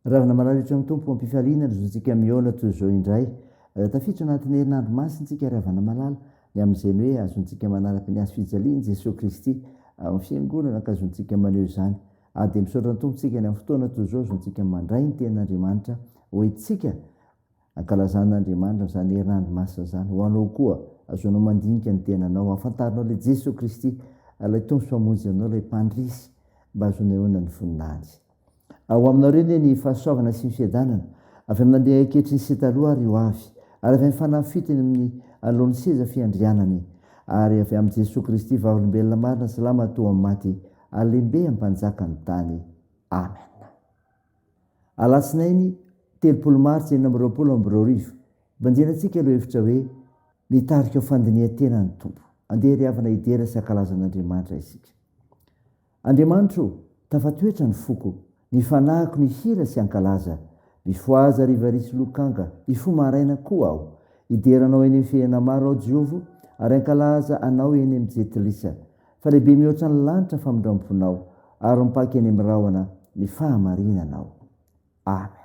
ravina manaritra amin'ny tompo ampifaliana zontsika miona toy zao indray tafiditra anatin'ny herinandro masintsika ravana malala ny amin'izany hoe azontsika manaraka ny azo fijaliany Jesosy Kristy amin'ny fiangonana ka azontsika maneho izany ary dia misaotra ny tompontsika ny amin'ny fotoana toy zao azontsika mandray ny tenin'Andriamanitra hoe tsika ankalazan'Andriamanitra izany herinandro masina izany ho anao koa azonao mandinika ny tenanao ahafantarinao ilay Jesosy Kristy ilay tompo mpamonjy anao ilay mpandrisy mba azonehoana ny voninahity. Ao aminareo ny fahasoavana sy ny fiadanana avy amin'ny ankehitriny sy taloha ary ho avy ary avy amin'ny fanafitany amin'ny alohan'ny seza fiandrianany ary avy amin'ny Jesosy Kristy vavolombelona marina salama toa amin'ny maty alembe ampanjaka ny tany. Amen. Alatsinainy 30 Martsa 2022 banjenantsika aloha hevitra hoe mitarika ao fandinihan-tena ny tompo andeha ry havana idera sy ankalazan'Andriamanitra isika. Andriamanitro, tafatoetra ny foko ny fanahiko ny hira sy ankalaza mifoaza rivarisy lokanga ifo maraina koa aho hideranao eny amin'ny fiaina maro ao Jehova ary ankalaza anao eny amin'ny jetilisa fa lehibe mihoatra ny lanitra famindramponao ary mipaky eny amin'ny rahona ny fahamarinanao. Amen.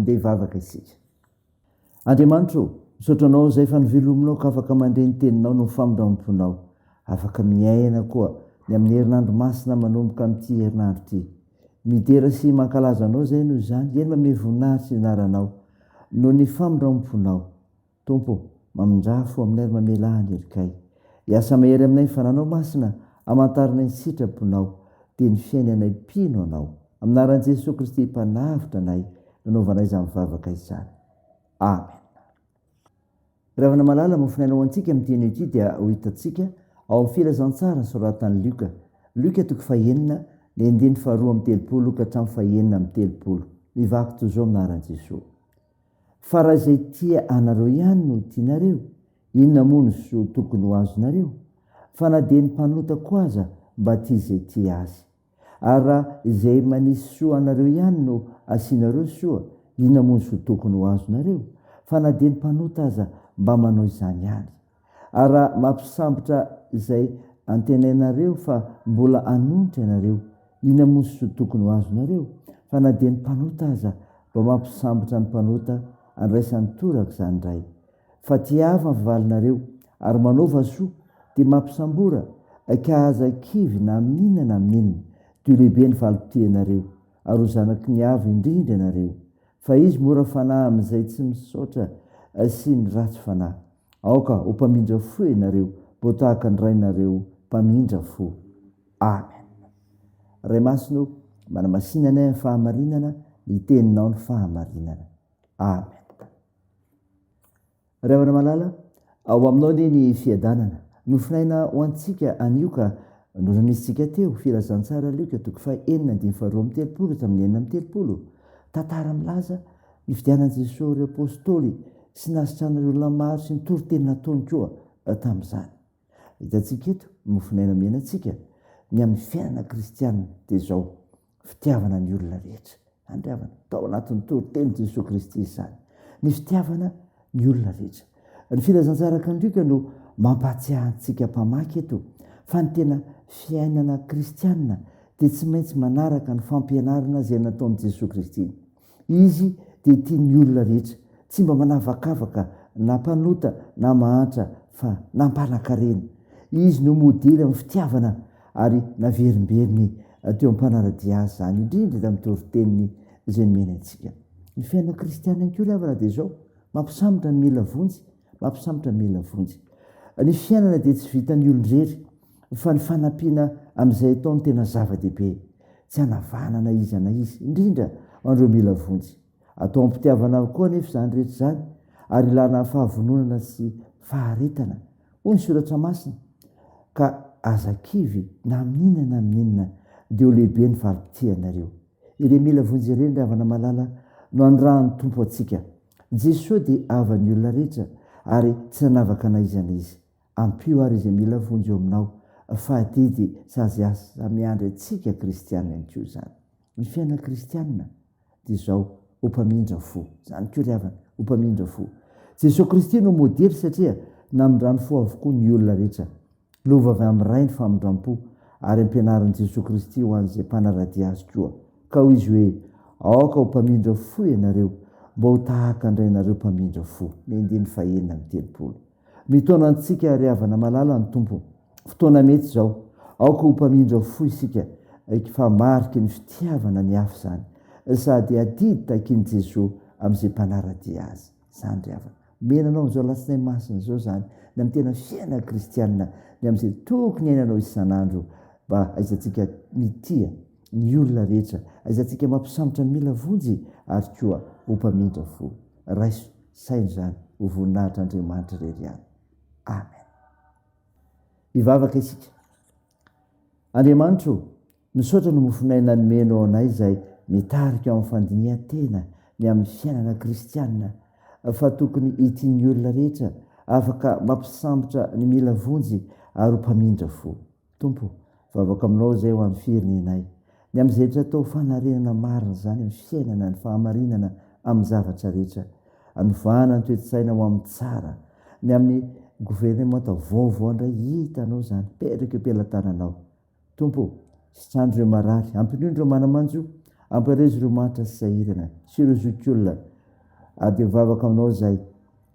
andeha hivavaka isika. Andriamanitro, misaotranao izay fa nivelominao ka afaka mandre ny teninao no famindramponao, afaka miaina koa ny amin'ny herinandro masina manomboka amin'ity herinandro ity. Midera sy mankalaza anao izay noho izany, eny manome voninahitra inaranao no ny famindramponao. Tompo, mamindrafo amin'ny ary mamelahany erikay. Hiasa mahery aminay ny fananao masina, hamantarana ny sitraponao, dia ny fiainanay mpino anao. Aminaran'i Jesosy Kristy mpanavitra anay, nanaovanay izany mivavaka izany. Amen. Ravana malala mofinainao antsika amin'ity ity dia ho hitantsika ao amin'ny filazantsara ny soratan'i Luka. Luka 9:1 ny 2:7 Luka 3:1-3. Mivako toy izao aminaran'i Jesosy. Fa raha izay tia anareo ihany no tianareo, inona moa no soa tokony ho azonareo? Fa na dia ny mpanota koa aza mba tia izay tia azy. Ary raha izay manisy soa anareo ihany no asianareo soa, inona moa no soa tokony ho azonareo? Fa na dia ny mpanota aza mba manao izany ihany. Ary raha mampisambotra izay antenainareo fa mbola anonitra ianareo, inona moa no soa tokony ho azonareo? Fa na dia ny mpanota aza mba mampisambotra ny mpanota, andraisany toraka izany indray. Fa tiava ny valinareo ary manaova soa dia mampisambora, ka aza kivy na amin'inona na amin'inona, dia lehibe ny valim-potoanareo, ary ho zanaky ny avy indrindra ianareo. Fa izy mora fanahy amin'izay tsy misaotra sy ny ratsy fanahy. Aoka ho mpamindra fo ianareo, mbo tahaka ny rainareo mpamindra fo. Amen. Ray masino, manamasinanay amin'ny fahamarinana, ny teninao ny fahamarinana. Amen. Ravana malala, ao aminao ny fiadanana. Nofinaina ho antsika anioka noranisitsika teo, filazantsara Luka 9:1-3 tamin'ny 9:3. Tantara milaza ny fidianan'i Jesosy ireo apôstôly sy nasitranareo olona maro sy ny toriteny nataony koa tamin'izany. Hitantsika eto, nofinaina menantsika ny amin'ny fiainana kristianina dia izao, fitiavana ny olona rehetra. Andriavana, tao anatin'ny toriteny Jesosy Kristy izany. Ny fitiavana ny olona rehetra. Ny filazantsara Luka no mampatsiahy antsika mpamaky eto fa ny tena fiainana kristianina dia tsy maintsy manaraka ny fampianarana izay nataon'i Jesosy Kristy. Izy dia tia ny olona rehetra, tsy mba manavakavaka na mpanota na mahantra fa nampanankarena. Izy no modely amin'ny fitiavana ary naverimberiny teo am-panaradia azy izany, indrindra tamin'ny toriteniny izay nomena antsika. Ny fiainana kristianina ny koa dia izao, mampisambotra ny mila vonjy, mampisambotra ny mila vonjy. Ny fiainana dia tsy vitan'ny olon-drery, fa ny fanampiana amin'izay ataony tena zava-dehibe. Tsy hanavanana izy ana izy, indrindra andreo mila vonjy. Atao am-pitiavana koa nefa izany rehetra izany, ary ilana fahavononana sy faharetana. Hoy ny soratra masina, ka aza-kivy na amin'inona na amin'inona dia ho lehibe ny valim-potoanareo. Ireo mila vonjy ireny ravana malala no andrahan'ny tompo antsika. Jesosy dia avan'ny olona rehetra ary tsy nanavaka na izy na izy. Ampio ary izay mila vonjy eo aminao, fahadidy sazy asa miandry antsika kristianina ihany koa izany. Ny fiainana kristianina dia izao, ho mpamindra fo. Izany koa ry havana, ho mpamindra fo. Jesosy Kristy no modely satria namindrano fo avokoa ny olona rehetra. Lova avy amin'ny ray ny famindram-po ary ampianaran'i Jesosy Kristy ho an'izay mpanaradia azy koa. Ka hoy izy hoe, aoka ho mpamindra fo ianareo, mba ho tahaka andrainareo mpamindra fo. Ny 2:1-3. Mitona antsika ry havana malala ny tompo. Fotoana mety izao, aoka ho mpamindra fo isika, fa mariky ny fitiavana ny hafa izany, sady adidy takin'i Jesosy amin'izay mpanaradia azy. Izany ry havana. Menanao izao latsinainy masina izao izany, ny amin'ny tena fiainana kristianina, ny amin'izay tokony iainanao isan'andro, mba aizantsika mitia ny olona rehetra, aizantsika mampisambotra ny mila vonjy ary koa ho mpamindra fo. Raiso, saina izany, ho voninahitr' Andriamanitra irery ihany. amen. Ivavaka isika. Andriamanitro, misaotra no mofinaina nomenao anay izay mitarika amin'ny fandinihan-tena ny amin'ny fiainana kristianina, fa tokony hitiany olona rehetra afaka mampisambotra ny mila vonjy ary ho mpamindra fo. Tompo, vavaka aminao izay ho amin'ny firenenay, ny amin'ny zaitra atao fanarenana marina izany amin'ny fiainana, ny fahamarinana amin'ny zavatra rehetra, anovana ny toe-tsaina ho amin'ny tsara, ny amin'ny gouvernemanta vaovao indray hitanao izany, petraka am-pelantananao. Tompo, sitrandro ireo marary, ampinono ireo manamanjo, amparezo ireo mahatra sy sahirana, sy ireo zokiolona, ady vavaka aminao izay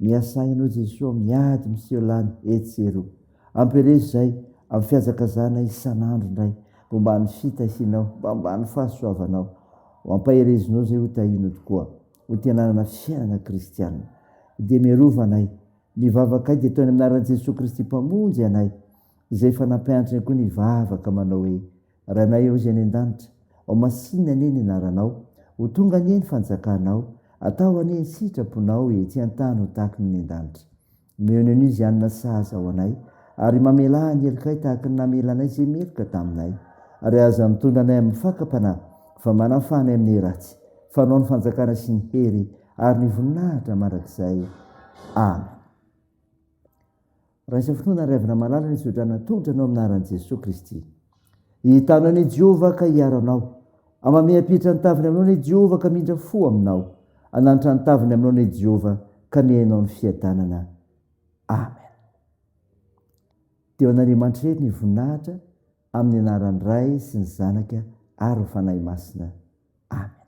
miasa ianao Jesosy miady miseho lany etsero, ampirezo izay amin'ny fiazakazana isan'andro indray, mba ny fitahinao, mba ny fahasoavanao, ho ampaherezinao izay ho tahino tokoa, ho tenanana fiainana kristianina. Dia miarova anay, mivavaka dia toy ny anaran'i Jesosy Kristy mpamonjy anay, izay fanampianatra koa ny vavaka manao hoe: ranay eo izay any an-danitra, ao masinina anie ny anaranao, ho tonga anie ny fanjakanao, atao anie ny sitraponao ety an-tany ho tahaka ny an-danitra. Meo ny izy anona sahaza ao anay, ary mamela ny elikay tahaka ny namela anay izay meloka taminay, ary aza mitondra anay amin'ny fakapanahy, fa manafanay amin'ny ratsy, fanao ny fanjakana sy ny hery ary ny voninahitra mandrakizay. Amen. Raha isa finoana revina malala ny sodrana tondranao amin'ny anaran'i Jesosy Kristy. Hitanao ny Jehova ka hiaranao, amamehapitra ny taviny aminao ny Jehova ka mindra fo aminao, ananitra ny taviny aminao ny Jehova ka mihainao ny fiadanana. Amen. Teo an'Andriamanitra rery ny voninahitra amin'ny anaran'ny Ray sy ny Zanaka ary ny fanahy masina. Amen.